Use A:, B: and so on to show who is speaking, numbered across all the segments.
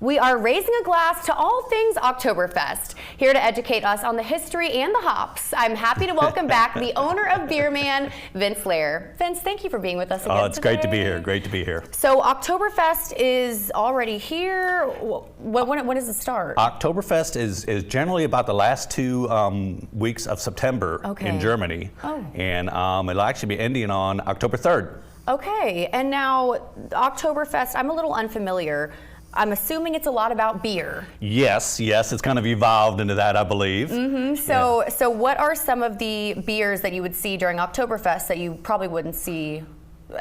A: We are raising a glass to all things Oktoberfest, here to educate us on the history and the hops. I'm happy to welcome back the owner of Beer Man, Vince Lair. Vince, thank you for being with us again
B: it's
A: today.
B: great to be here. Great to be here.
A: So Oktoberfest is already here. When does it start?
B: Oktoberfest is generally about the last 2 weeks of September in Germany.
A: Oh.
B: And it'll actually be ending on October 3rd.
A: Okay, and now Oktoberfest, I'm a little unfamiliar. I'm assuming it's a lot about beer.
B: Yes, it's kind of evolved into that, I believe.
A: So what are some of the beers that you would see during Oktoberfest that you probably wouldn't see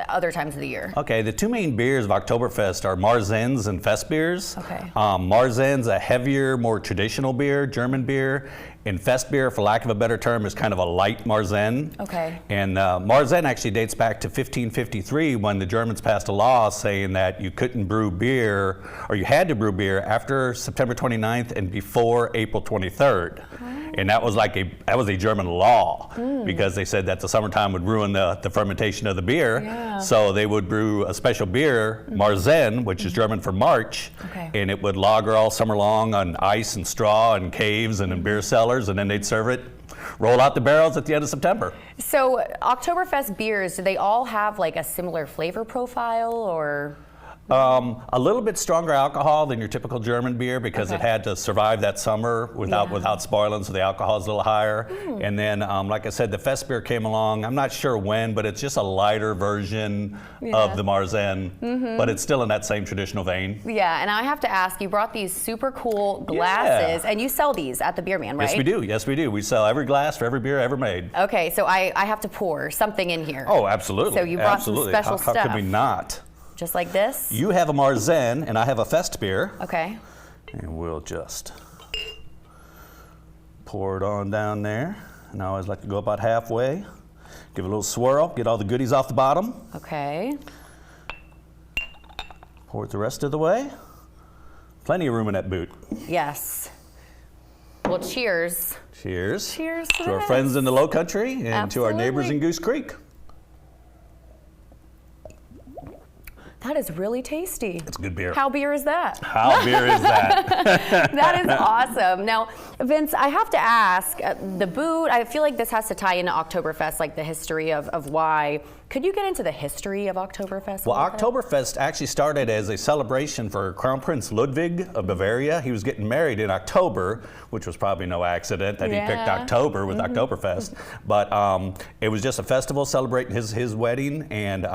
A: other times of the year?
B: Okay, the two main beers of Oktoberfest are Marzens and Fest beers.
A: Okay.
B: Marzen's a heavier, more traditional beer, German beer. And Fest beer, for lack of a better term, is kind of a light Marzen.
A: Okay.
B: And Marzen actually dates back to 1553 when the Germans passed a law saying that you couldn't brew beer, or you had to brew beer after September 29th and before April 23rd. And that was a German law because they said that the summertime would ruin the fermentation of the beer.
A: Yeah.
B: So they would brew a special beer, Marzen, which is German for March, and it would lager all summer long on ice and straw and caves and in beer cellars, and then they'd serve it, roll out the barrels at the end of September.
A: So Oktoberfest beers, do they all have like a similar flavor profile, or?
B: A little bit stronger alcohol than your typical German beer because it had to survive that summer without spoiling, so the alcohol is a little higher. And then, like I said, the Fest beer came along. I'm not sure when, but it's just a lighter version of the Marzen, but it's still in that same traditional vein.
A: Yeah, and I have to ask, you brought these super cool glasses, and you sell these at the Beer Man, right?
B: Yes, we do. Yes, we do. We sell every glass for every beer ever made.
A: Okay, so I have to pour something in here.
B: Oh, absolutely.
A: So you brought some special stuff.
B: How could we not?
A: Just like this?
B: You have a Marzen, and I have a Fest beer.
A: Okay.
B: And we'll just pour it on down there. And I always like to go about halfway. Give it a little swirl, get all the goodies off the bottom.
A: Okay.
B: Pour it the rest of the way. Plenty of room in that boot.
A: Yes. Well, cheers.
B: Cheers.
A: Cheers
B: to our friends in the Low Country and to our neighbors in Goose Creek.
A: That is really tasty.
B: It's good beer.
A: How beer is that?
B: How beer is that?
A: That is awesome. Now, Vince, I have to ask, the boot, I feel like this has to tie into Oktoberfest, like the history of why. Could you get into the history of Oktoberfest?
B: Well, Oktoberfest actually started as a celebration for Crown Prince Ludwig of Bavaria. He was getting married in October, which was probably no accident that he picked October with Oktoberfest. But it was just a festival celebrating his wedding, and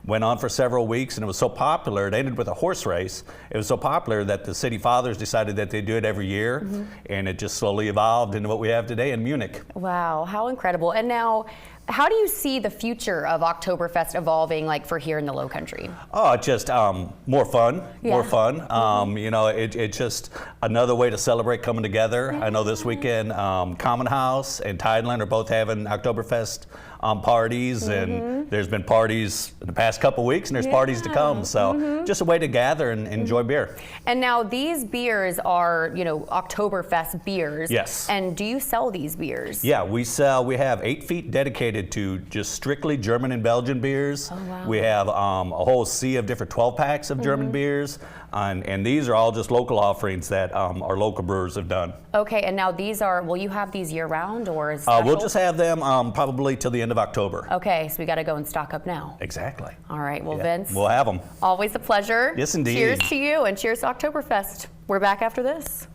B: went on for several weeks, and it was so popular, it ended with a horse race. It was so popular that the city fathers decided that they'd do it every year, and it just slowly evolved into what we have today in Munich.
A: Wow, how incredible. And now, how do you see the future of Oktoberfest evolving, like for here in the Low Country?
B: Oh, just more fun, more fun. You know, it's just another way to celebrate coming together. I know this weekend, Common House and Tideland are both having Oktoberfest parties, and there's been parties in the past couple weeks, and there's parties to come. So just a way to gather and enjoy beer.
A: And now these beers are, you know, Oktoberfest beers.
B: Yes.
A: And do you sell these beers?
B: Yeah, we have 8 feet dedicated to just strictly German and Belgian beers.
A: Oh, wow.
B: We have a whole sea of different 12 packs of German beers. And these are all just local offerings that our local brewers have done.
A: Okay, and now these are, will you have these year round, or is
B: we'll just have them probably till the end of October.
A: Okay, so we got to go and stock up now.
B: Exactly.
A: All right, well, Vince.
B: We'll have them.
A: Always a pleasure.
B: Yes, indeed.
A: Cheers to you, and cheers to Oktoberfest. We're back after this.